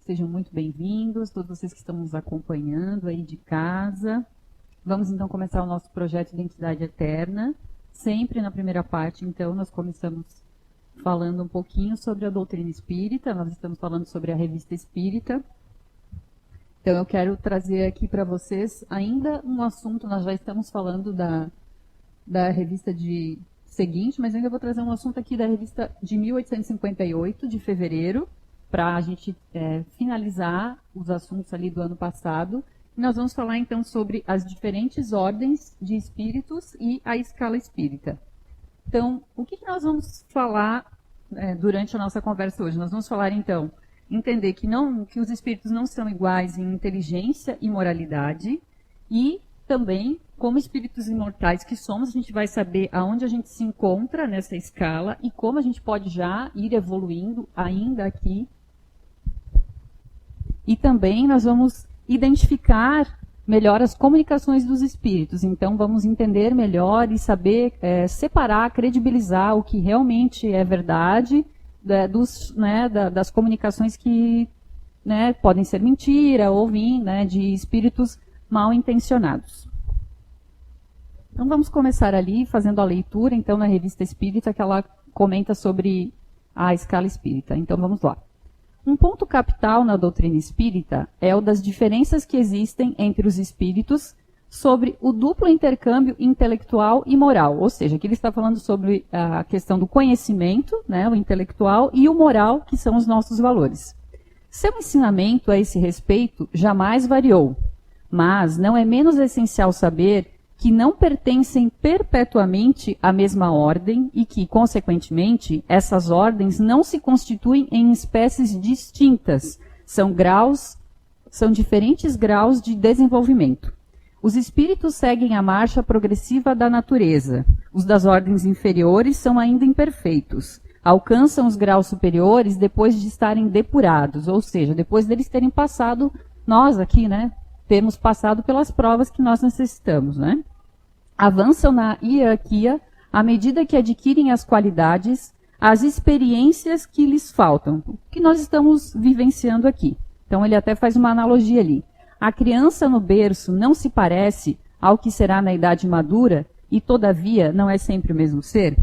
Sejam muito bem-vindos, todos vocês que estão nos acompanhando aí de casa. Vamos então começar o nosso projeto Identidade Eterna. Sempre na primeira parte, então, nós começamos falando um pouquinho sobre a doutrina espírita. Nós estamos falando sobre a revista espírita. Então, eu quero trazer aqui para vocês ainda um assunto. Nós já estamos falando da revista seguinte, mas eu ainda vou trazer um assunto aqui da revista de 1858, de fevereiro, para a gente finalizar os assuntos ali do ano passado. E nós vamos falar então sobre as diferentes ordens de espíritos e a escala espírita. Então, o que nós vamos falar durante a nossa conversa hoje? Nós vamos falar então, entender que os espíritos não são iguais em inteligência e moralidade, e também, como espíritos imortais que somos, a gente vai saber aonde a gente se encontra nessa escala e como a gente pode já ir evoluindo ainda aqui. E também nós vamos identificar melhor as comunicações dos espíritos. Então, vamos entender melhor e saber separar, credibilizar o que realmente é verdade das comunicações que podem ser mentira ou vir de espíritos mal intencionados. Então, vamos começar ali fazendo a leitura, então, na revista espírita, que ela comenta sobre a escala espírita. Então, vamos lá. Um ponto capital na doutrina espírita é o das diferenças que existem entre os espíritos sobre o duplo intercâmbio intelectual e moral. Ou seja, aqui ele está falando sobre a questão do conhecimento, o intelectual, e o moral, que são os nossos valores. Seu ensinamento a esse respeito jamais variou, mas não é menos essencial saber que não pertencem perpetuamente à mesma ordem e que, consequentemente, essas ordens não se constituem em espécies distintas, são diferentes graus de desenvolvimento. Os espíritos seguem a marcha progressiva da natureza. Os das ordens inferiores são ainda imperfeitos. Alcançam os graus superiores depois de estarem depurados, ou seja, depois deles terem passado, nós aqui, termos passado pelas provas que nós necessitamos, Avançam na hierarquia à medida que adquirem as qualidades, as experiências que lhes faltam, o que nós estamos vivenciando aqui. Então, ele até faz uma analogia ali. A criança no berço não se parece ao que será na idade madura e, todavia, não é sempre o mesmo ser?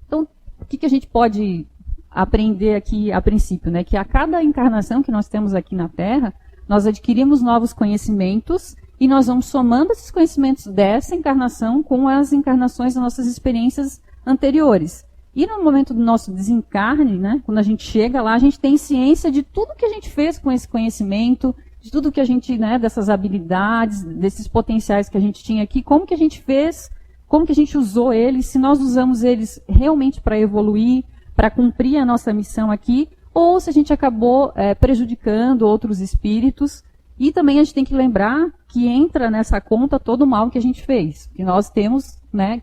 Então, o que a gente pode aprender aqui a princípio? Que a cada encarnação que nós temos aqui na Terra, nós adquirimos novos conhecimentos e nós vamos somando esses conhecimentos dessa encarnação com as encarnações das nossas experiências anteriores. E no momento do nosso desencarne, quando a gente chega lá, a gente tem ciência de tudo que a gente fez com esse conhecimento, de tudo que a gente, dessas habilidades, desses potenciais que a gente tinha aqui, como que a gente fez, como que a gente usou eles, se nós usamos eles realmente para evoluir, para cumprir a nossa missão aqui, ou se a gente acabou prejudicando outros espíritos. E também a gente tem que lembrar que entra nessa conta todo o mal que a gente fez. Que nós temos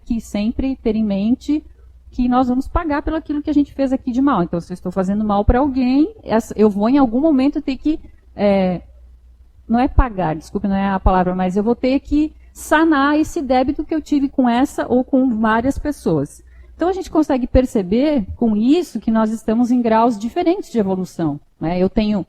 que sempre ter em mente que nós vamos pagar pelo aquilo que a gente fez aqui de mal. Então, se eu estou fazendo mal para alguém, eu vou em algum momento ter que... não é pagar, desculpe, não é a palavra, mas eu vou ter que sanar esse débito que eu tive com essa ou com várias pessoas. Então, a gente consegue perceber com isso que nós estamos em graus diferentes de evolução. Eu tenho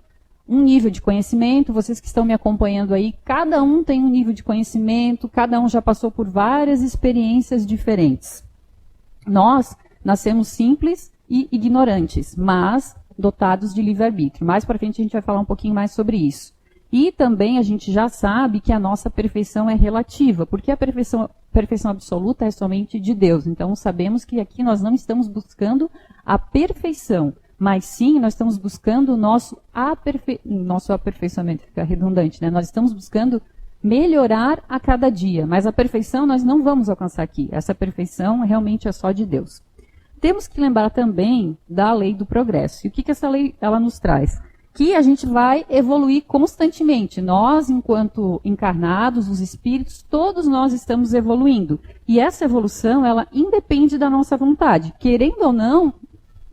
um nível de conhecimento, vocês que estão me acompanhando aí, cada um tem um nível de conhecimento, cada um já passou por várias experiências diferentes. Nós nascemos simples e ignorantes, mas dotados de livre-arbítrio. Mais para frente a gente vai falar um pouquinho mais sobre isso. E também a gente já sabe que a nossa perfeição é relativa, porque a perfeição absoluta é somente de Deus. Então sabemos que aqui nós não estamos buscando a perfeição, mas sim, nós estamos buscando o nosso aperfeiçoamento, fica redundante, Nós estamos buscando melhorar a cada dia, mas a perfeição nós não vamos alcançar aqui. Essa perfeição realmente é só de Deus. Temos que lembrar também da lei do progresso. E o que essa lei ela nos traz? Que a gente vai evoluir constantemente. Nós, enquanto encarnados, os espíritos, todos nós estamos evoluindo. E essa evolução, ela independe da nossa vontade. Querendo ou não,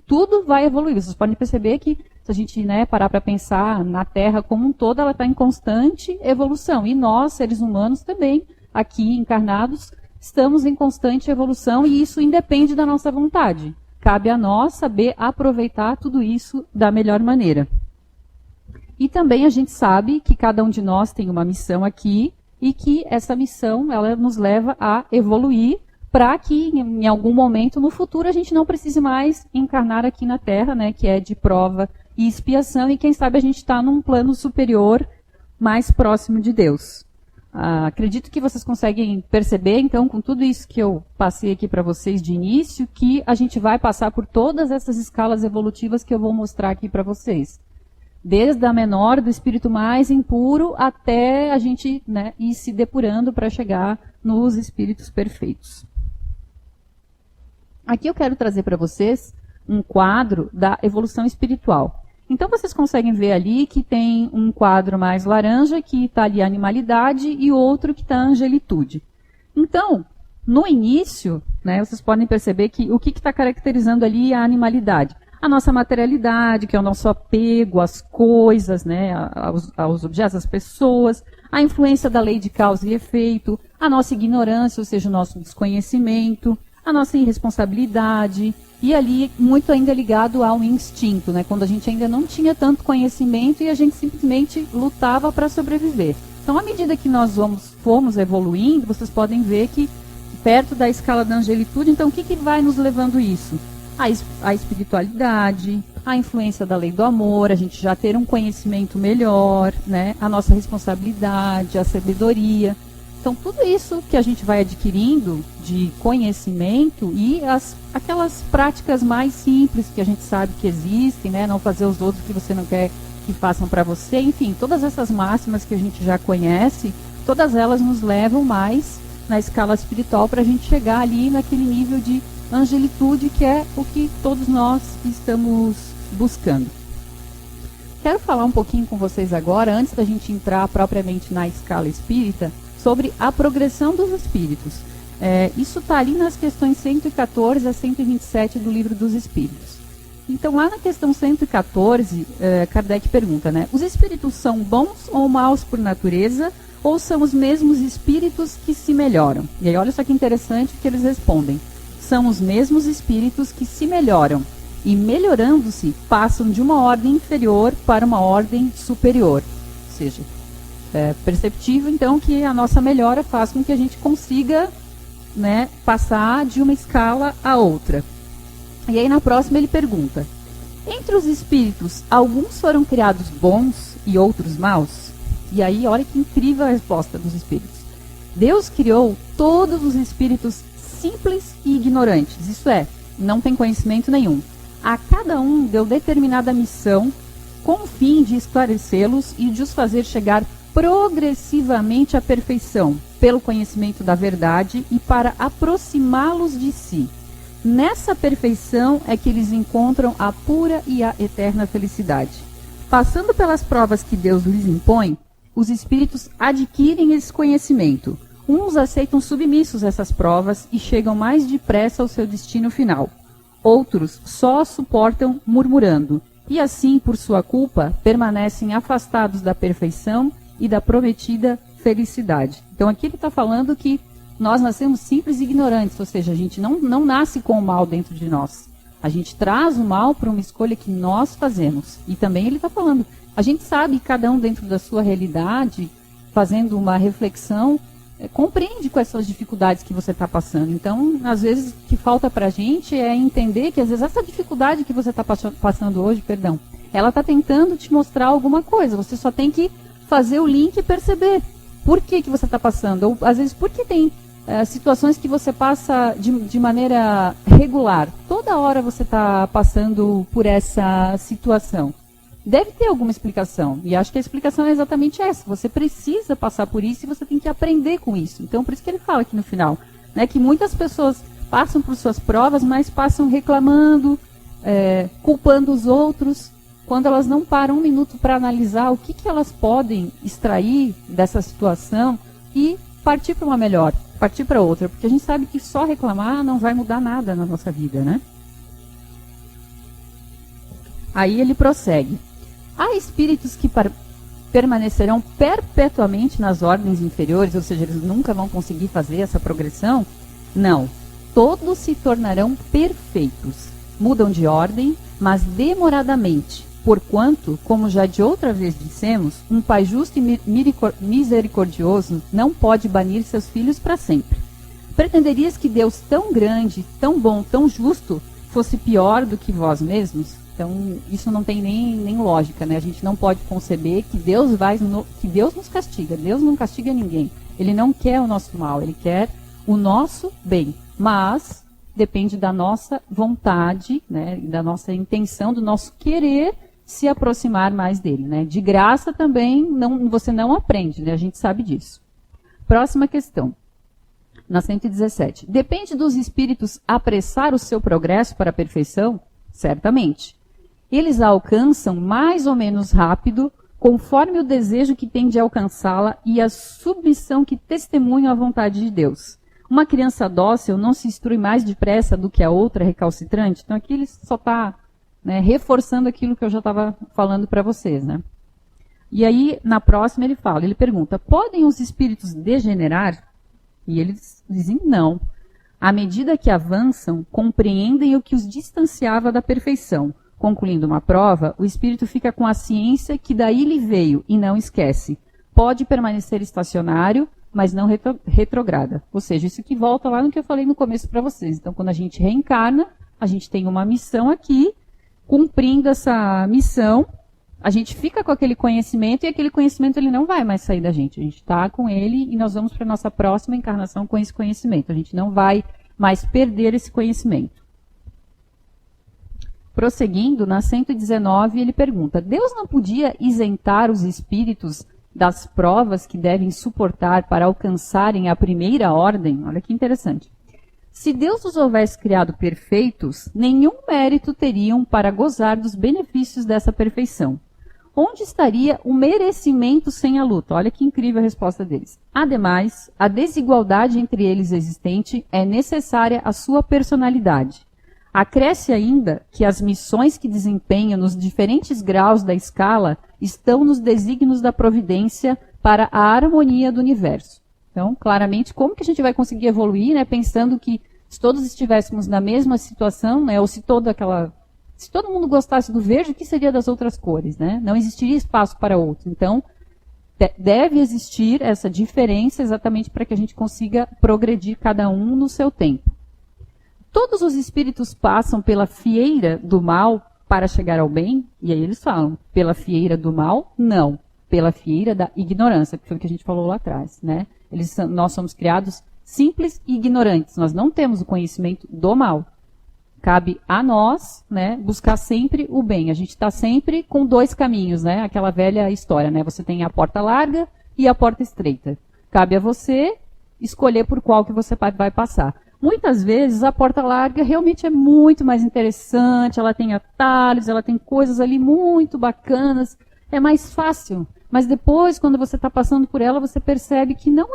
tudo vai evoluir. Vocês podem perceber que, se a gente parar para pensar na Terra como um todo, ela está em constante evolução. E nós, seres humanos, também, aqui encarnados, estamos em constante evolução e isso independe da nossa vontade. Cabe a nós saber aproveitar tudo isso da melhor maneira. E também a gente sabe que cada um de nós tem uma missão aqui e que essa missão ela nos leva a evoluir para que em algum momento no futuro a gente não precise mais encarnar aqui na Terra, né, que é de prova e expiação, e quem sabe a gente está num plano superior mais próximo de Deus. Acredito que vocês conseguem perceber, então, com tudo isso que eu passei aqui para vocês de início, que a gente vai passar por todas essas escalas evolutivas que eu vou mostrar aqui para vocês. Desde a menor, do espírito mais impuro, até a gente, né, ir se depurando para chegar nos espíritos perfeitos. Aqui eu quero trazer para vocês um quadro da evolução espiritual. Então vocês conseguem ver ali que tem um quadro mais laranja, que está ali a animalidade, e outro que está a angelitude. Então, no início, né, vocês podem perceber que o que está caracterizando ali é a animalidade. A nossa materialidade, que é o nosso apego às coisas, né, aos objetos, às pessoas, a influência da lei de causa e efeito, a nossa ignorância, ou seja, o nosso desconhecimento, a nossa irresponsabilidade, e ali muito ainda ligado ao instinto, né, quando a gente ainda não tinha tanto conhecimento e a gente simplesmente lutava para sobreviver. Então, à medida que nós fomos evoluindo, vocês podem ver que perto da escala da angelitude, então o que vai nos levando isso? A espiritualidade, a influência da lei do amor, a gente já ter um conhecimento melhor, né, a nossa responsabilidade, a sabedoria. Então, tudo isso que a gente vai adquirindo de conhecimento e aquelas práticas mais simples que a gente sabe que existem, né? Não fazer os outros que você não quer que façam para você. Enfim, todas essas máximas que a gente já conhece, todas elas nos levam mais na escala espiritual para a gente chegar ali naquele nível de angelitude que é o que todos nós estamos buscando. Quero falar um pouquinho com vocês agora, antes da gente entrar propriamente na escala espírita, sobre a progressão dos espíritos. Isso está ali nas questões 114 a 127 do Livro dos Espíritos. Então, lá na questão 114, Kardec pergunta, né? Os espíritos são bons ou maus por natureza, ou são os mesmos espíritos que se melhoram? E aí, olha só que interessante que eles respondem. São os mesmos espíritos que se melhoram, e melhorando-se, passam de uma ordem inferior para uma ordem superior. Ou seja, é perceptível, então, que a nossa melhora faz com que a gente consiga, né, passar de uma escala a outra. E aí, na próxima, ele pergunta: entre os espíritos, alguns foram criados bons e outros maus? E aí, olha que incrível a resposta dos espíritos. Deus criou todos os espíritos simples e ignorantes, isso é, não tem conhecimento nenhum. A cada um deu determinada missão com o fim de esclarecê-los e de os fazer chegar progressivamente à perfeição, pelo conhecimento da verdade e para aproximá-los de si. Nessa perfeição é que eles encontram a pura e a eterna felicidade. Passando pelas provas que Deus lhes impõe, os espíritos adquirem esse conhecimento. Uns aceitam submissos essas provas e chegam mais depressa ao seu destino final. Outros só suportam murmurando, e assim, por sua culpa, permanecem afastados da perfeição e da prometida felicidade. Então aqui ele está falando que nós nascemos simples e ignorantes, ou seja, a gente não nasce com o mal dentro de nós. A gente traz o mal para uma escolha que nós fazemos. E também ele está falando, a gente sabe, cada um dentro da sua realidade, fazendo uma reflexão, compreende quais são as dificuldades que você está passando. Então, às vezes, o que falta para a gente é entender que, às vezes, essa dificuldade que você está passando hoje, ela está tentando te mostrar alguma coisa. Você só tem que fazer o link e perceber por que você está passando. Ou, às vezes, porque tem situações que você passa de maneira regular. Toda hora você está passando por essa situação. Deve ter alguma explicação. E acho que a explicação é exatamente essa. Você precisa passar por isso e você tem que aprender com isso. Então, por isso que ele fala aqui no final, né, que muitas pessoas passam por suas provas, mas passam reclamando, culpando os outros, quando elas não param um minuto para analisar o que elas podem extrair dessa situação e partir para uma melhor, partir para outra. Porque a gente sabe que só reclamar não vai mudar nada na nossa vida, né? Aí ele prossegue. Há espíritos que permanecerão perpetuamente nas ordens inferiores, ou seja, eles nunca vão conseguir fazer essa progressão? Não. Todos se tornarão perfeitos. Mudam de ordem, mas demoradamente, Porquanto, como já de outra vez dissemos, um pai justo e misericordioso não pode banir seus filhos para sempre. Pretenderias que Deus tão grande, tão bom, tão justo, fosse pior do que vós mesmos? Então, isso não tem nem lógica, né? A gente não pode conceber que Deus nos castiga. Deus não castiga ninguém. Ele não quer o nosso mal, ele quer o nosso bem. Mas depende da nossa vontade, né? Da nossa intenção, do nosso querer se aproximar mais dele, né? De graça também você não aprende, né? A gente sabe disso. Próxima questão. Na 117. Depende dos espíritos apressar o seu progresso para a perfeição? Certamente. Eles a alcançam mais ou menos rápido, conforme o desejo que tem de alcançá-la e a submissão que testemunha a vontade de Deus. Uma criança dócil não se instrui mais depressa do que a outra recalcitrante? Então aqui ele só está, né, reforçando aquilo que eu já estava falando para vocês, né? E aí, na próxima, ele pergunta, podem os espíritos degenerar? E eles dizem não. À medida que avançam, compreendem o que os distanciava da perfeição. Concluindo uma prova, o espírito fica com a ciência que daí lhe veio e não esquece. Pode permanecer estacionário, mas não retrograda. Ou seja, isso que volta lá no que eu falei no começo para vocês. Então, quando a gente reencarna, a gente tem uma missão aqui, cumprindo essa missão, a gente fica com aquele conhecimento e aquele conhecimento ele não vai mais sair da gente. A gente está com ele e nós vamos para a nossa próxima encarnação com esse conhecimento. A gente não vai mais perder esse conhecimento. Prosseguindo, na 119, ele pergunta, Deus não podia isentar os espíritos das provas que devem suportar para alcançarem a primeira ordem? Olha que interessante. Se Deus os houvesse criado perfeitos, nenhum mérito teriam para gozar dos benefícios dessa perfeição. Onde estaria o merecimento sem a luta? Olha que incrível a resposta deles. Ademais, a desigualdade entre eles existente é necessária à sua personalidade. Acresce ainda que as missões que desempenham nos diferentes graus da escala estão nos desígnios da providência para a harmonia do universo. Então, claramente, como que a gente vai conseguir evoluir, né, pensando que se todos estivéssemos na mesma situação, né, ou se todo mundo gostasse do verde, o que seria das outras cores, né? Não existiria espaço para outro. Então, deve existir essa diferença exatamente para que a gente consiga progredir cada um no seu tempo. Todos os espíritos passam pela fieira do mal para chegar ao bem? E aí eles falam, pela fieira do mal? Não. Pela fieira da ignorância, que foi o que a gente falou lá atrás, né? Nós somos criados simples e ignorantes. Nós não temos o conhecimento do mal. Cabe a nós, né, buscar sempre o bem. A gente está sempre com dois caminhos, né? Aquela velha história, né? Você tem a porta larga e a porta estreita. Cabe a você escolher por qual que você vai passar. Muitas vezes a porta larga realmente é muito mais interessante, ela tem atalhos, ela tem coisas ali muito bacanas, é mais fácil. Mas depois, quando você está passando por ela, você percebe que não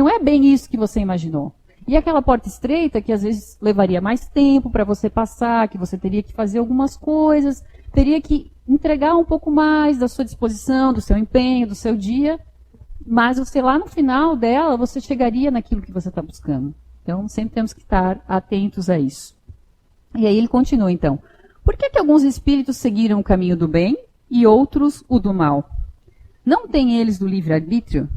é bem isso que você imaginou. E aquela porta estreita, que às vezes levaria mais tempo para você passar, que você teria que fazer algumas coisas, teria que entregar um pouco mais da sua disposição, do seu empenho, do seu dia, mas você lá no final dela, você chegaria naquilo que você está buscando. Então, sempre temos que estar atentos a isso. E aí ele continua, então. Por que alguns espíritos seguiram o caminho do bem e outros o do mal? Não têm eles do livre-arbítrio?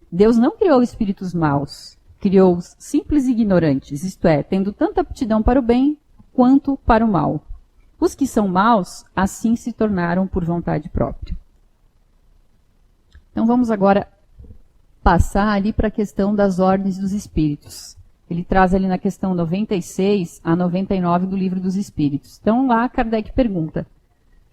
Deus não criou espíritos maus. Criou-os simples e ignorantes, isto é, tendo tanta aptidão para o bem quanto para o mal. Os que são maus, assim se tornaram por vontade própria. Então, vamos agora passar ali para a questão das ordens dos espíritos. Ele traz ali na questão 96 a 99 do Livro dos Espíritos. Então lá Kardec pergunta,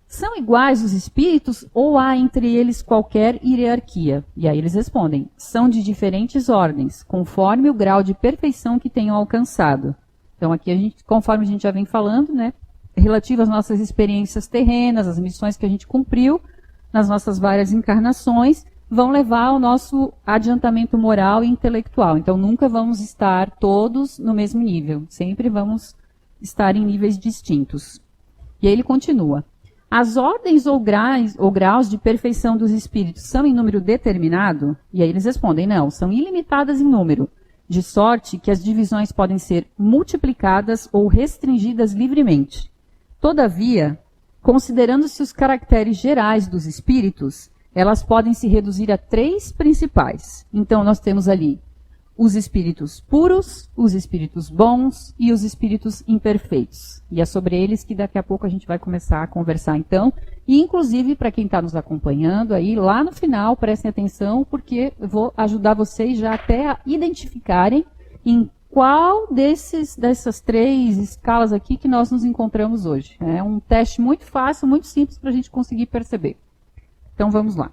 são iguais os espíritos ou há entre eles qualquer hierarquia? E aí eles respondem, são de diferentes ordens, conforme o grau de perfeição que tenham alcançado. Então aqui, conforme a gente já vem falando, né, relativo às nossas experiências terrenas, as missões que a gente cumpriu nas nossas várias encarnações, vão levar ao nosso adiantamento moral e intelectual. Então, nunca vamos estar todos no mesmo nível. Sempre vamos estar em níveis distintos. E aí ele continua. As ordens ou graus de perfeição dos espíritos são em número determinado? E aí eles respondem, não, são ilimitadas em número, de sorte que as divisões podem ser multiplicadas ou restringidas livremente. Todavia, Considerando-se os caracteres gerais dos espíritos, elas podem se reduzir a 3 principais. Então, nós temos ali os espíritos puros, os espíritos bons e os espíritos imperfeitos. E é sobre eles que daqui a pouco a gente vai começar a conversar, então. E, inclusive, para quem está nos acompanhando aí, lá no final, prestem atenção, porque eu vou ajudar vocês já até a identificarem em qual dessas 3 escalas aqui que nós nos encontramos hoje. É um teste muito fácil, muito simples para a gente conseguir perceber. Então, vamos lá.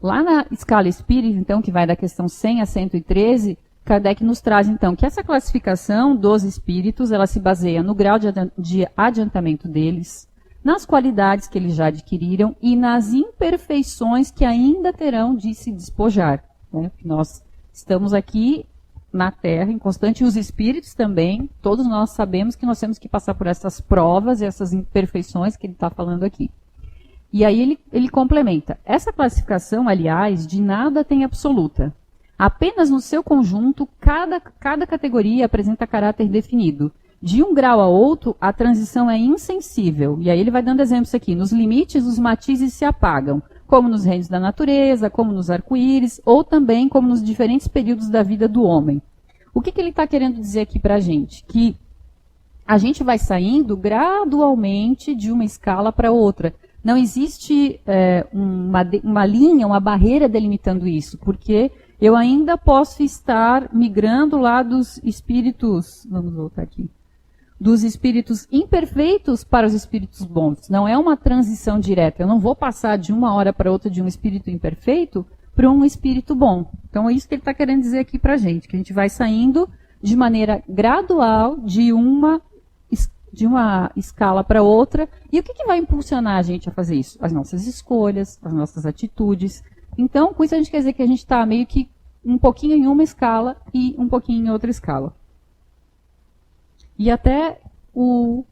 Lá na escala espírita, então, que vai da questão 100 a 113, Kardec nos traz, então, que essa classificação dos espíritos, ela se baseia no grau de adiantamento deles, nas qualidades que eles já adquiriram e nas imperfeições que ainda terão de se despojar. Né? Nós estamos aqui na Terra, em constante, e os espíritos também, todos nós sabemos que nós temos que passar por essas provas e essas imperfeições que ele está falando aqui. E aí ele complementa. Essa classificação, aliás, de nada tem absoluta. Apenas no seu conjunto, cada categoria apresenta caráter definido. De um grau a outro, a transição é insensível. E aí ele vai dando exemplos aqui. Nos limites, os matizes se apagam, como nos reinos da natureza, como nos arco-íris, ou também como nos diferentes períodos da vida do homem. O que ele está querendo dizer aqui para a gente? Que a gente vai saindo gradualmente de uma escala para outra. Não existe uma linha, uma barreira delimitando isso, porque eu ainda posso estar migrando lá dos espíritos, vamos voltar aqui, dos espíritos imperfeitos para os espíritos bons. Não é uma transição direta. Eu não vou passar de uma hora para outra de um espírito imperfeito para um espírito bom. Então é isso que ele está querendo dizer aqui para a gente, que a gente vai saindo de maneira gradual de uma escala para outra. E o que vai impulsionar a gente a fazer isso? As nossas escolhas, as nossas atitudes. Então, com isso a gente quer dizer que a gente está meio que um pouquinho em uma escala e um pouquinho em outra escala. E até o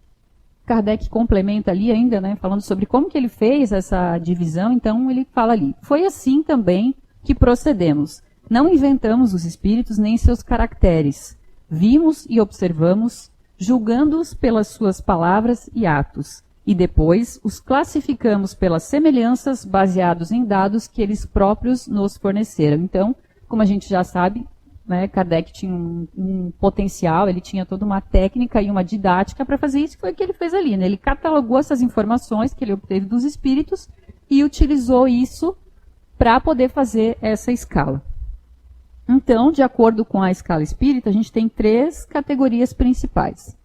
Kardec complementa ali ainda, né, falando sobre como que ele fez essa divisão. Então, ele fala ali, foi assim também que procedemos. Não inventamos os espíritos nem seus caracteres. Vimos e observamos, julgando-os pelas suas palavras e atos, e depois os classificamos pelas semelhanças baseados em dados que eles próprios nos forneceram. Então, como a gente já sabe, né, Kardec tinha um potencial, ele tinha toda uma técnica e uma didática para fazer isso, que foi o que ele fez ali. Né? Ele catalogou essas informações que ele obteve dos espíritos e utilizou isso para poder fazer essa escala. Então, de acordo com a escala espírita, a gente tem 3 categorias principais.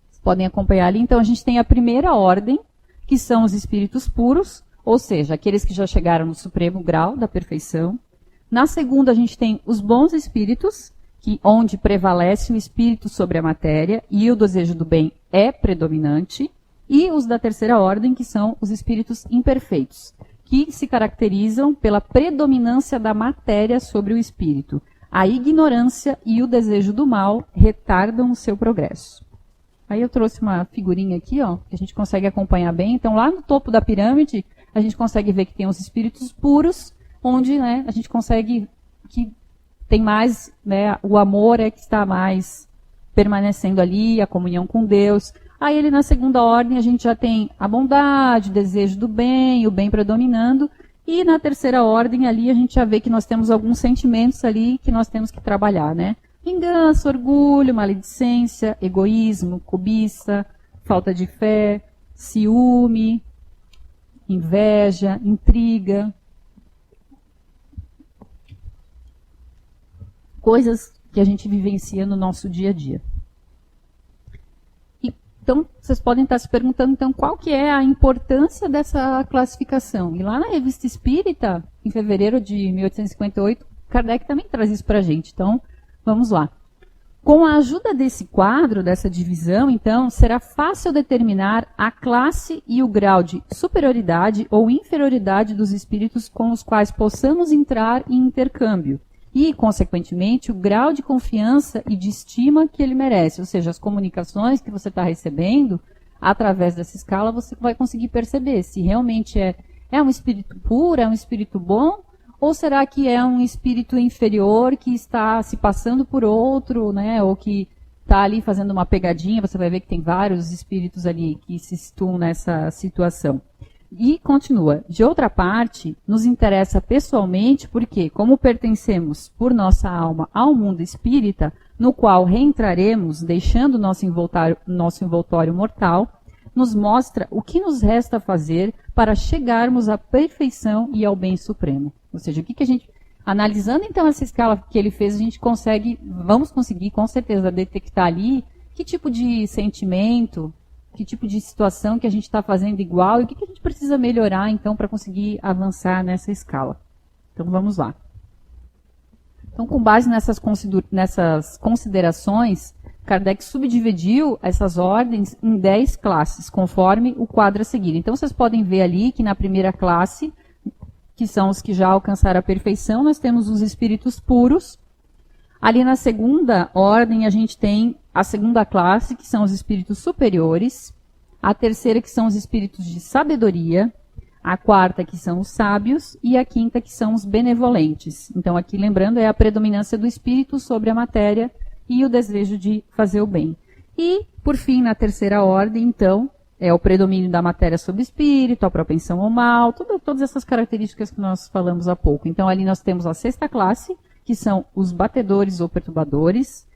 Vocês podem acompanhar ali. Então, a gente tem a primeira ordem, que são os espíritos puros, ou seja, aqueles que já chegaram no supremo grau da perfeição. Na segunda, a gente tem os bons espíritos, onde prevalece o espírito sobre a matéria e o desejo do bem é predominante. E os da terceira ordem, que são os espíritos imperfeitos, que se caracterizam pela predominância da matéria sobre o espírito. A ignorância e o desejo do mal retardam o seu progresso. Aí eu trouxe uma figurinha aqui, ó, que a gente consegue acompanhar bem. Então, lá no topo da pirâmide, a gente consegue ver que tem os espíritos puros, onde, né, a gente consegue que tem mais, né, o amor é que está mais permanecendo ali, a comunhão com Deus. Aí, ele na segunda ordem, a gente já tem a bondade, o desejo do bem, o bem predominando. E na terceira ordem, ali, a gente já vê que nós temos alguns sentimentos ali que nós temos que trabalhar, né? Vingança, orgulho, maledicência, egoísmo, cobiça, falta de fé, ciúme, inveja, intriga. Coisas que a gente vivencia no nosso dia a dia. Então, vocês podem estar se perguntando, então, qual que é a importância dessa classificação? E lá na Revista Espírita, em fevereiro de 1858, Kardec também traz isso para a gente. Então, vamos lá. Com a ajuda desse quadro, dessa divisão, então, será fácil determinar a classe e o grau de superioridade ou inferioridade dos espíritos com os quais possamos entrar em intercâmbio. E, consequentemente, o grau de confiança e de estima que ele merece. Ou seja, as comunicações que você está recebendo, através dessa escala, você vai conseguir perceber se realmente é um espírito puro, é um espírito bom, ou será que é um espírito inferior que está se passando por outro, né, ou que está ali fazendo uma pegadinha, você vai ver que tem vários espíritos ali que se situam nessa situação. E continua, de outra parte, nos interessa pessoalmente, porque como pertencemos por nossa alma ao mundo espírita, no qual reentraremos, deixando nosso envoltório mortal, nos mostra o que nos resta fazer para chegarmos à perfeição e ao bem supremo. Ou seja, o que a gente... Analisando então essa escala que ele fez, a gente vamos conseguir com certeza detectar ali que tipo de sentimento, que tipo de situação que a gente está fazendo igual e o que a gente precisa melhorar então para conseguir avançar nessa escala. Então vamos lá. Então, com base nessas considerações, Kardec subdividiu essas ordens em 10 classes, conforme o quadro a seguir. Então, vocês podem ver ali que na primeira classe, que são os que já alcançaram a perfeição, nós temos os espíritos puros. Ali na segunda ordem, a gente tem a segunda classe, que são os espíritos superiores. A terceira, que são os espíritos de sabedoria. A quarta, que são os sábios, e a quinta, que são os benevolentes. Então, aqui, lembrando, é a predominância do espírito sobre a matéria e o desejo de fazer o bem. E, por fim, na terceira ordem, então, é o predomínio da matéria sobre o espírito, a propensão ao mal, todas essas características que nós falamos há pouco. Então, ali nós temos a sexta classe, que são os batedores ou perturbadores,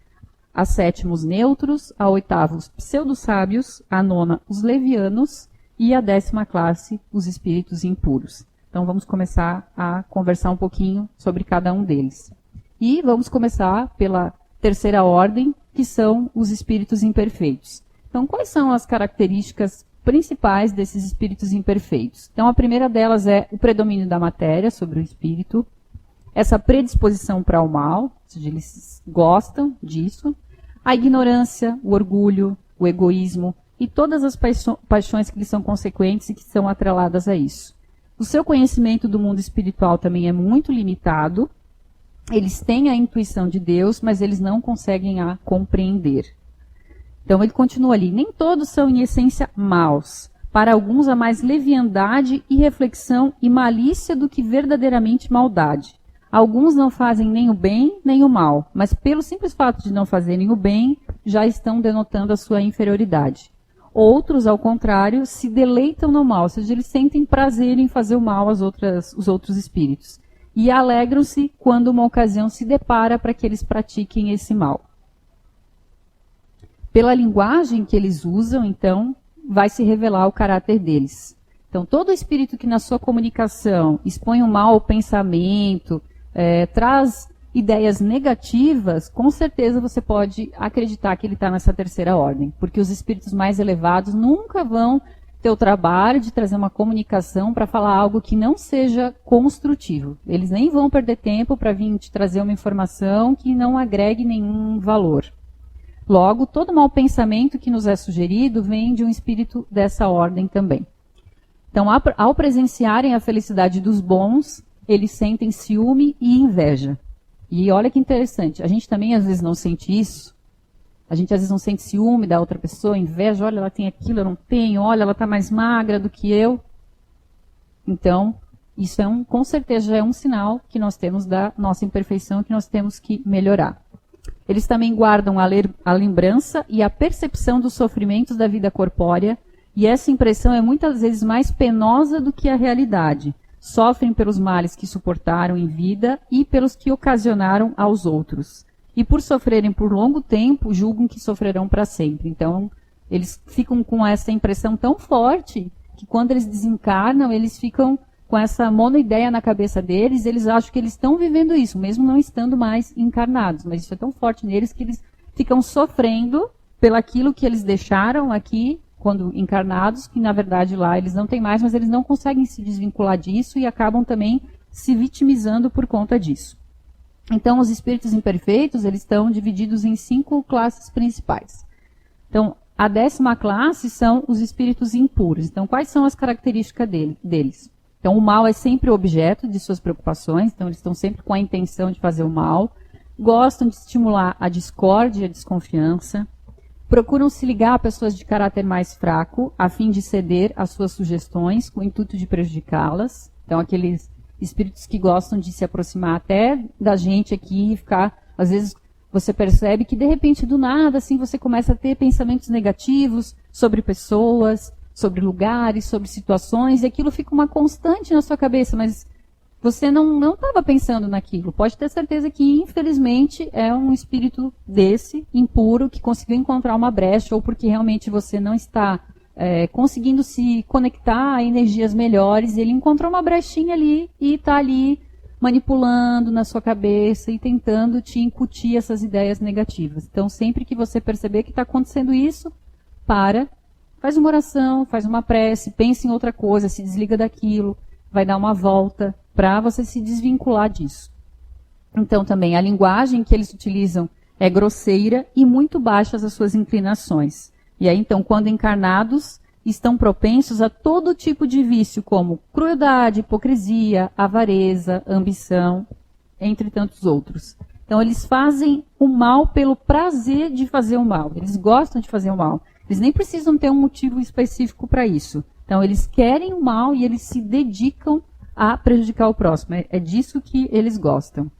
a sétima, os neutros, a oitava, os pseudo-sábios, a nona, os levianos, e a 10ª classe, os espíritos impuros. Então, vamos começar a conversar um pouquinho sobre cada um deles. E vamos começar pela terceira ordem, que são os espíritos imperfeitos. Então, quais são as características principais desses espíritos imperfeitos? Então, a primeira delas é o predomínio da matéria sobre o espírito, essa predisposição para o mal, ou seja, eles gostam disso, a ignorância, o orgulho, o egoísmo, e todas as paixões que lhes são consequentes e que são atreladas a isso. O seu conhecimento do mundo espiritual também é muito limitado. Eles têm a intuição de Deus, mas eles não conseguem a compreender. Então ele continua ali. Nem todos são em essência maus. Para alguns há mais leviandade, irreflexão e malícia do que verdadeiramente maldade. Alguns não fazem nem o bem nem o mal, mas pelo simples fato de não fazerem o bem, já estão denotando a sua inferioridade. Outros, ao contrário, se deleitam no mal, ou seja, eles sentem prazer em fazer o mal aos outros espíritos. E alegram-se quando uma ocasião se depara para que eles pratiquem esse mal. Pela linguagem que eles usam, então, vai se revelar o caráter deles. Então, todo espírito que na sua comunicação expõe o mal ao pensamento, traz ideias negativas, com certeza você pode acreditar que ele está nessa terceira ordem. Porque os espíritos mais elevados nunca vão ter o trabalho de trazer uma comunicação para falar algo que não seja construtivo. Eles nem vão perder tempo para vir te trazer uma informação que não agregue nenhum valor. Logo, todo mau pensamento que nos é sugerido vem de um espírito dessa ordem também. Então, ao presenciarem a felicidade dos bons, eles sentem ciúme e inveja. E olha que interessante, a gente também às vezes não sente isso. A gente às vezes não sente ciúme da outra pessoa, inveja, olha, ela tem aquilo, eu não tenho, olha, ela está mais magra do que eu. Então, isso com certeza já é um sinal que nós temos da nossa imperfeição, que nós temos que melhorar. Eles também guardam a lembrança e a percepção dos sofrimentos da vida corpórea, e essa impressão é muitas vezes mais penosa do que a realidade. Sofrem pelos males que suportaram em vida e pelos que ocasionaram aos outros. E por sofrerem por longo tempo, julgam que sofrerão para sempre. Então, eles ficam com essa impressão tão forte que quando eles desencarnam, eles ficam com essa monoideia na cabeça deles, eles acham que eles estão vivendo isso, mesmo não estando mais encarnados. Mas isso é tão forte neles que eles ficam sofrendo pelaquilo que eles deixaram aqui, quando encarnados, que na verdade lá eles não têm mais, mas eles não conseguem se desvincular disso e acabam também se vitimizando por conta disso. Então, os espíritos imperfeitos, eles estão divididos em 5 classes principais. Então, a 10ª classe são os espíritos impuros. Então, quais são as características deles? Então, o mal é sempre o objeto de suas preocupações, então eles estão sempre com a intenção de fazer o mal, gostam de estimular a discórdia e a desconfiança, procuram se ligar a pessoas de caráter mais fraco, a fim de ceder às suas sugestões, com o intuito de prejudicá-las. Então, aqueles espíritos que gostam de se aproximar até da gente aqui e ficar, às vezes, você percebe que de repente do nada assim você começa a ter pensamentos negativos sobre pessoas, sobre lugares, sobre situações, e aquilo fica uma constante na sua cabeça, mas você não estava pensando naquilo. Pode ter certeza que, infelizmente, é um espírito desse, impuro, que conseguiu encontrar uma brecha, ou porque realmente você não está conseguindo se conectar a energias melhores, e ele encontrou uma brechinha ali e está ali manipulando na sua cabeça e tentando te incutir essas ideias negativas. Então, sempre que você perceber que está acontecendo isso, faz uma oração, faz uma prece, pense em outra coisa, se desliga daquilo, vai dar uma volta para você se desvincular disso. Então, também, a linguagem que eles utilizam é grosseira e muito baixas as suas inclinações. E aí, então, quando encarnados, estão propensos a todo tipo de vício, como crueldade, hipocrisia, avareza, ambição, entre tantos outros. Então, eles fazem o mal pelo prazer de fazer o mal. Eles gostam de fazer o mal. Eles nem precisam ter um motivo específico para isso. Então, eles querem o mal e eles se dedicam a prejudicar o próximo. É disso que eles gostam.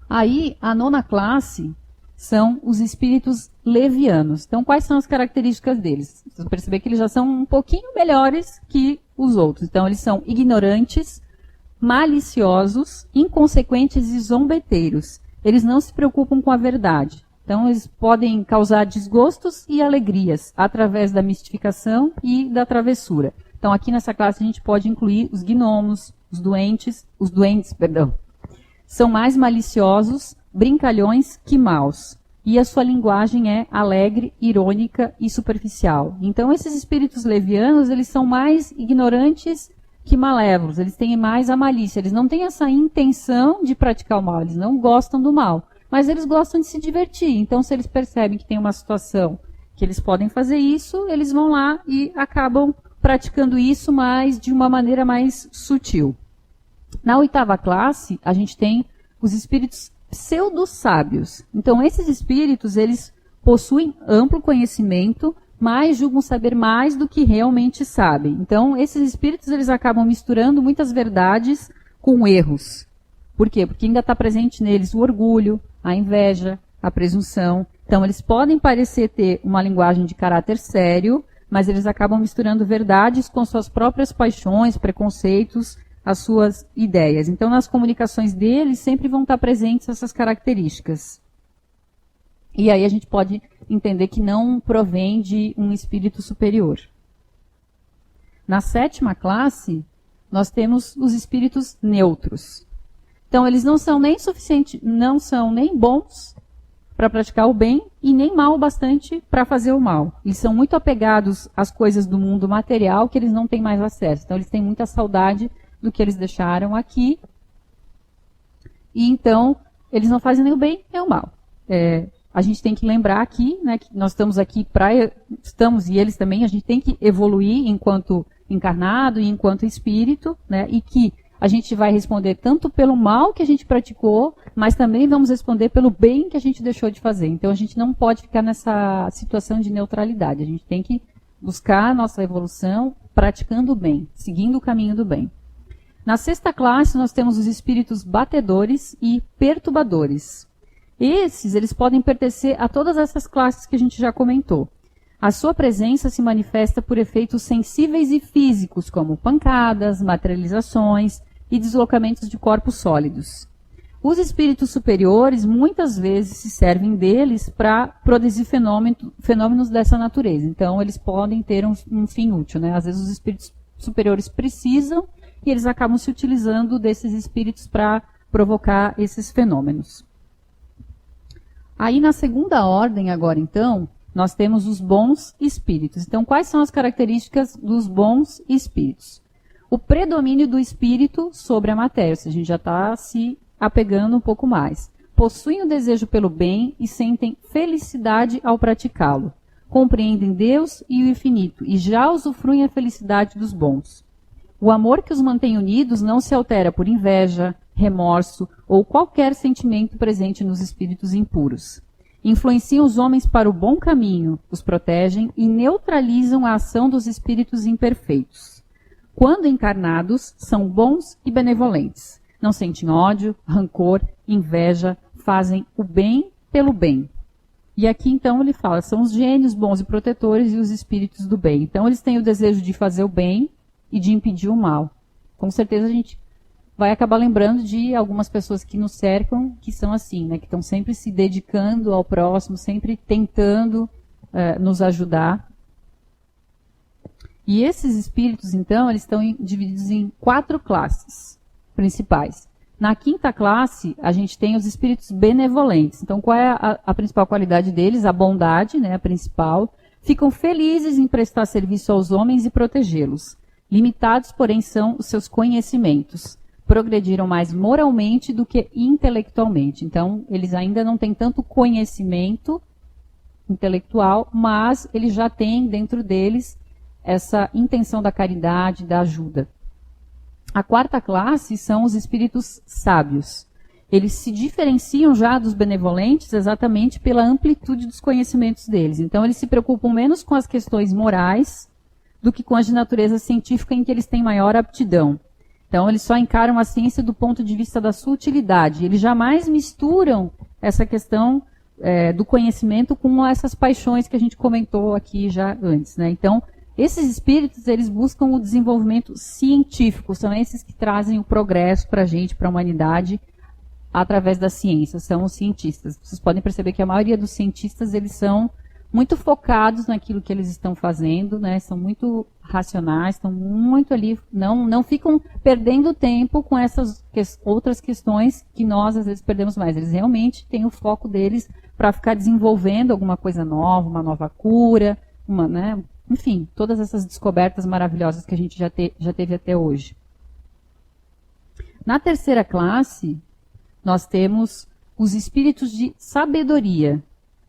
Aí, a 9ª classe são os espíritos levianos. Então, quais são as características deles? Vocês vão perceber que eles já são um pouquinho melhores que os outros. Então, eles são ignorantes, maliciosos, inconsequentes e zombeteiros. Eles não se preocupam com a verdade. Então, eles podem causar desgostos e alegrias através da mistificação e da travessura. Então, aqui nessa classe a gente pode incluir os gnomos, os doentes, são mais maliciosos, brincalhões que maus. E a sua linguagem é alegre, irônica e superficial. Então, esses espíritos levianos, eles são mais ignorantes que malévolos. Eles têm mais a malícia. Eles não têm essa intenção de praticar o mal. Eles não gostam do mal. Mas eles gostam de se divertir. Então, se eles percebem que tem uma situação que eles podem fazer isso, eles vão lá e acabam praticando isso, mas de uma maneira mais sutil. Na 8ª classe, a gente tem os espíritos pseudo-sábios. Então, esses espíritos, eles possuem amplo conhecimento, mas julgam saber mais do que realmente sabem. Então, esses espíritos, eles acabam misturando muitas verdades com erros. Por quê? Porque ainda está presente neles o orgulho, a inveja, a presunção. Então, eles podem parecer ter uma linguagem de caráter sério, mas eles acabam misturando verdades com suas próprias paixões, preconceitos, as suas ideias. Então, nas comunicações deles, sempre vão estar presentes essas características. E aí a gente pode entender que não provém de um espírito superior. Na 7ª classe, nós temos os espíritos neutros. Então, eles não são nem bons para praticar o bem e nem mal bastante para fazer o mal. Eles são muito apegados às coisas do mundo material que eles não têm mais acesso. Então, eles têm muita saudade do que eles deixaram aqui. E então, eles não fazem nem o bem nem o mal. A gente tem que lembrar aqui, né, que nós estamos aqui e eles também, a gente tem que evoluir enquanto encarnado e enquanto espírito, né, e que a gente vai responder tanto pelo mal que a gente praticou, mas também vamos responder pelo bem que a gente deixou de fazer. Então, a gente não pode ficar nessa situação de neutralidade. A gente tem que buscar a nossa evolução praticando o bem, seguindo o caminho do bem. Na 6ª classe, nós temos os espíritos batedores e perturbadores. Eles podem pertencer a todas essas classes que a gente já comentou. A sua presença se manifesta por efeitos sensíveis e físicos, como pancadas, materializações e deslocamentos de corpos sólidos. Os espíritos superiores, muitas vezes, se servem deles para produzir fenômenos dessa natureza. Então, eles podem ter um fim útil, né? Às vezes, os espíritos superiores precisam e eles acabam se utilizando desses espíritos para provocar esses fenômenos. Aí, na 2ª ordem, agora, então, nós temos os bons espíritos. Então, quais são as características dos bons espíritos? O predomínio do espírito sobre a matéria, a gente já está se apegando um pouco mais. Possuem o desejo pelo bem e sentem felicidade ao praticá-lo. Compreendem Deus e o infinito e já usufruem a felicidade dos bons. O amor que os mantém unidos não se altera por inveja, remorso ou qualquer sentimento presente nos espíritos impuros. Influenciam os homens para o bom caminho, os protegem e neutralizam a ação dos espíritos imperfeitos. Quando encarnados, são bons e benevolentes. Não sentem ódio, rancor, inveja, fazem o bem pelo bem. E aqui, então, ele fala, são os gênios bons e protetores e os espíritos do bem. Então, eles têm o desejo de fazer o bem e de impedir o mal. Com certeza, a gente vai acabar lembrando de algumas pessoas que nos cercam, que são assim, né? Que estão sempre se dedicando ao próximo, sempre tentando nos ajudar. E esses espíritos, então, eles estão divididos em 4 classes principais. Na 5ª classe, a gente tem os espíritos benevolentes. Então, qual é a principal qualidade deles? A bondade, né, a principal. Ficam felizes em prestar serviço aos homens e protegê-los. Limitados, porém, são os seus conhecimentos. Progrediram mais moralmente do que intelectualmente. Então, eles ainda não têm tanto conhecimento intelectual, mas eles já têm dentro deles essa intenção da caridade, da ajuda. A 4ª classe são os espíritos sábios. Eles se diferenciam já dos benevolentes exatamente pela amplitude dos conhecimentos deles. Então, eles se preocupam menos com as questões morais do que com as de natureza científica, em que eles têm maior aptidão. Então, eles só encaram a ciência do ponto de vista da sua utilidade. Eles jamais misturam essa questão do conhecimento com essas paixões que a gente comentou aqui já antes, né? Então, esses espíritos, eles buscam o desenvolvimento científico, são esses que trazem o progresso para a gente, para a humanidade, através da ciência, são os cientistas. Vocês podem perceber que a maioria dos cientistas, eles são muito focados naquilo que eles estão fazendo, né? São muito racionais, estão muito ali, não ficam perdendo tempo com essas outras questões que nós, às vezes, perdemos mais. Eles realmente têm o foco deles para ficar desenvolvendo alguma coisa nova, uma nova cura, né? Enfim, todas essas descobertas maravilhosas que a gente já teve até hoje. Na 3ª classe, nós temos os espíritos de sabedoria.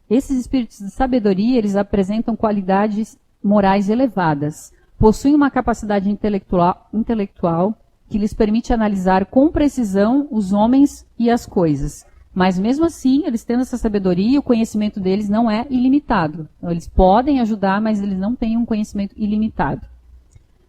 Esses espíritos de sabedoria, eles apresentam qualidades morais elevadas. Possuem uma capacidade intelectual que lhes permite analisar com precisão os homens e as coisas. Mas mesmo assim, eles tendo essa sabedoria, o conhecimento deles não é ilimitado. Então, eles podem ajudar, mas eles não têm um conhecimento ilimitado.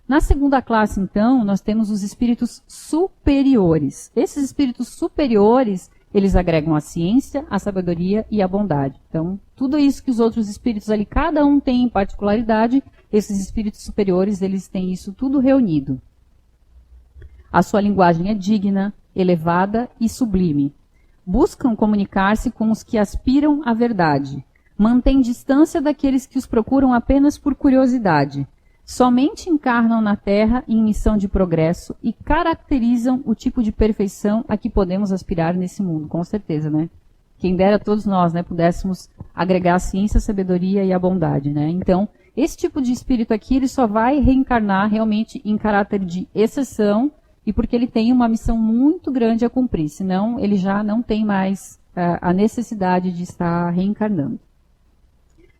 Na 2ª classe, então, nós temos os espíritos superiores. Esses espíritos superiores, eles agregam a ciência, a sabedoria e a bondade. Então, tudo isso que os outros espíritos ali, cada um tem em particularidade, esses espíritos superiores, eles têm isso tudo reunido. A sua linguagem é digna, elevada e sublime. Buscam comunicar-se com os que aspiram à verdade. Mantêm distância daqueles que os procuram apenas por curiosidade. Somente encarnam na Terra em missão de progresso e caracterizam o tipo de perfeição a que podemos aspirar nesse mundo, com certeza, né? Quem dera todos nós, né, pudéssemos agregar a ciência, a sabedoria e a bondade, né? Então, esse tipo de espírito aqui, ele só vai reencarnar realmente em caráter de exceção, e porque ele tem uma missão muito grande a cumprir, senão ele já não tem mais a necessidade de estar reencarnando.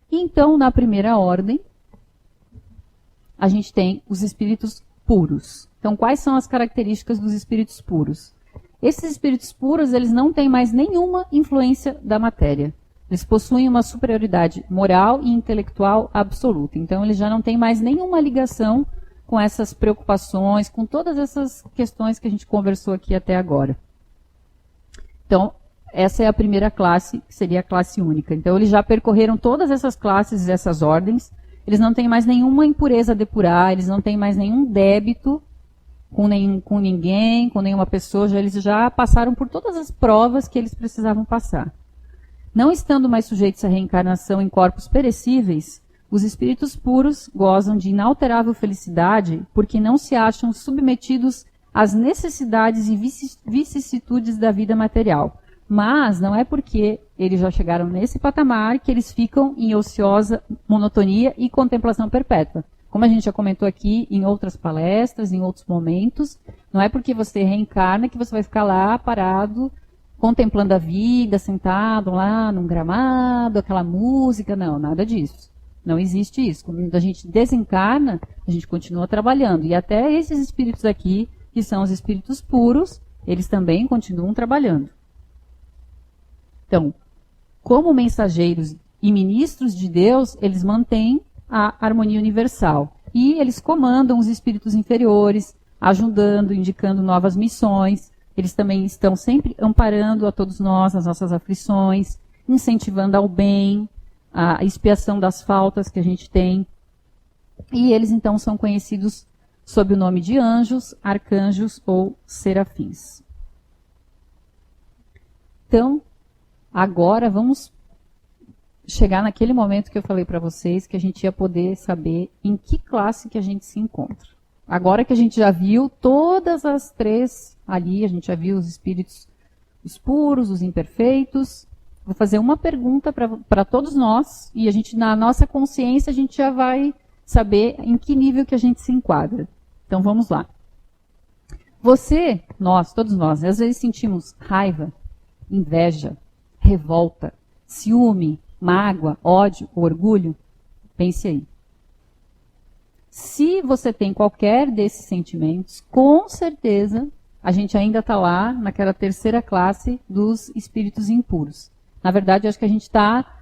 Então, na 1ª ordem, a gente tem os espíritos puros. Então, quais são as características dos espíritos puros? Esses espíritos puros, eles não têm mais nenhuma influência da matéria. Eles possuem uma superioridade moral e intelectual absoluta. Então, eles já não têm mais nenhuma ligação com essas preocupações, com todas essas questões que a gente conversou aqui até agora. Então, essa é a 1ª classe, que seria a classe única. Então, eles já percorreram todas essas classes e essas ordens, eles não têm mais nenhuma impureza a depurar, eles não têm mais nenhum débito com ninguém, com nenhuma pessoa, eles já passaram por todas as provas que eles precisavam passar. Não estando mais sujeitos à reencarnação em corpos perecíveis, os espíritos puros gozam de inalterável felicidade porque não se acham submetidos às necessidades e vicissitudes da vida material. Mas não é porque eles já chegaram nesse patamar que eles ficam em ociosa monotonia e contemplação perpétua. Como a gente já comentou aqui em outras palestras, em outros momentos, não é porque você reencarna que você vai ficar lá parado, contemplando a vida, sentado lá num gramado, aquela música, não, nada disso. Não existe isso. Quando a gente desencarna, a gente continua trabalhando. E até esses espíritos aqui, que são os espíritos puros, eles também continuam trabalhando. Então, como mensageiros e ministros de Deus, eles mantêm a harmonia universal. E eles comandam os espíritos inferiores, ajudando, indicando novas missões, Eles também estão sempre amparando a todos nós, as nossas aflições, incentivando ao bem, a expiação das faltas que a gente tem. E eles, então, são conhecidos sob o nome de anjos, arcanjos ou serafins. Então, agora vamos chegar naquele momento que eu falei para vocês que a gente ia poder saber em que classe que a gente se encontra. Agora que a gente já viu todas as três ali, a gente já viu os espíritos, os puros, os imperfeitos. Vou fazer uma pergunta para todos nós e a gente, na nossa consciência, a gente já vai saber em que nível que a gente se enquadra. Então vamos lá. Você, nós, todos nós, às vezes sentimos raiva, inveja, revolta, ciúme, mágoa, ódio, orgulho? Pense aí. Se você tem qualquer desses sentimentos, com certeza a gente ainda está lá naquela terceira classe dos espíritos impuros. Na verdade, acho que a gente está,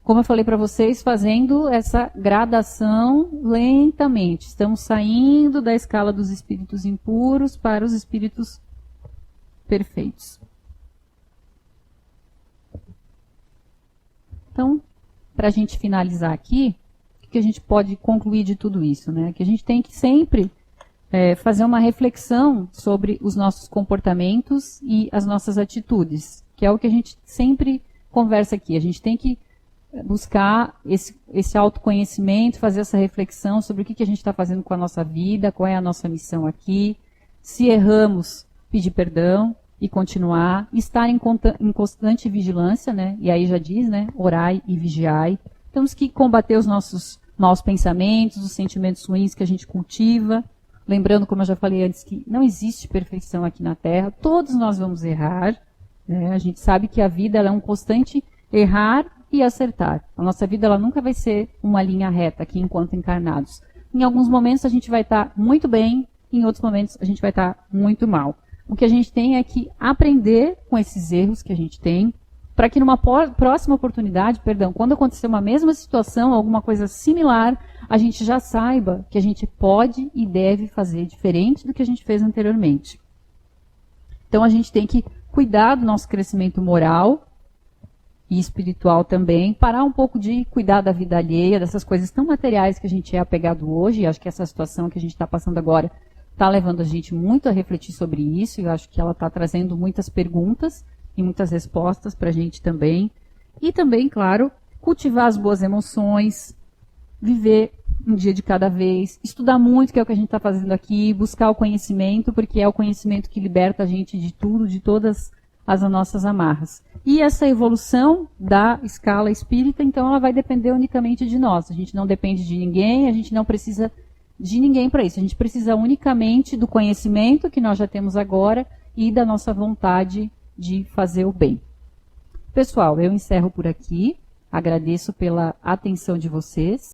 como eu falei para vocês, fazendo essa gradação lentamente. Estamos saindo da escala dos espíritos impuros para os espíritos perfeitos. Então, para a gente finalizar aqui, o que a gente pode concluir de tudo isso? Né? Que a gente tem que sempre fazer uma reflexão sobre os nossos comportamentos e as nossas atitudes, que é o que a gente sempre conversa aqui. A gente tem que buscar esse autoconhecimento, fazer essa reflexão sobre o que a gente está fazendo com a nossa vida, qual é a nossa missão aqui. Se erramos, pedir perdão e continuar, estar em constante vigilância, né? E aí já diz, né? Orai e vigiai. Temos que combater os nossos maus pensamentos, os sentimentos ruins que a gente cultiva. Lembrando, como eu já falei antes, que não existe perfeição aqui na Terra. Todos nós vamos errar. Né? A gente sabe que a vida ela é um constante errar e acertar. A nossa vida ela nunca vai ser uma linha reta aqui enquanto encarnados. Em alguns momentos a gente vai estar muito bem, em outros momentos a gente vai estar muito mal. O que a gente tem é que aprender com esses erros que a gente tem, para que numa próxima oportunidade, quando acontecer uma mesma situação, alguma coisa similar, a gente já saiba que a gente pode e deve fazer diferente do que a gente fez anteriormente. Então a gente tem que cuidar do nosso crescimento moral e espiritual também, parar um pouco de cuidar da vida alheia, dessas coisas tão materiais que a gente é apegado hoje, e acho que essa situação que a gente está passando agora está levando a gente muito a refletir sobre isso, e eu acho que ela está trazendo muitas perguntas e muitas respostas para a gente também. E também, claro, cultivar as boas emoções, viver um dia de cada vez, estudar muito, que é o que a gente está fazendo aqui, buscar o conhecimento, porque é o conhecimento que liberta a gente de tudo, de todas as nossas amarras. E essa evolução da escala espírita, então, ela vai depender unicamente de nós. A gente não depende de ninguém, a gente não precisa de ninguém para isso. A gente precisa unicamente do conhecimento que nós já temos agora e da nossa vontade de fazer o bem. Pessoal, eu encerro por aqui. Agradeço pela atenção de vocês.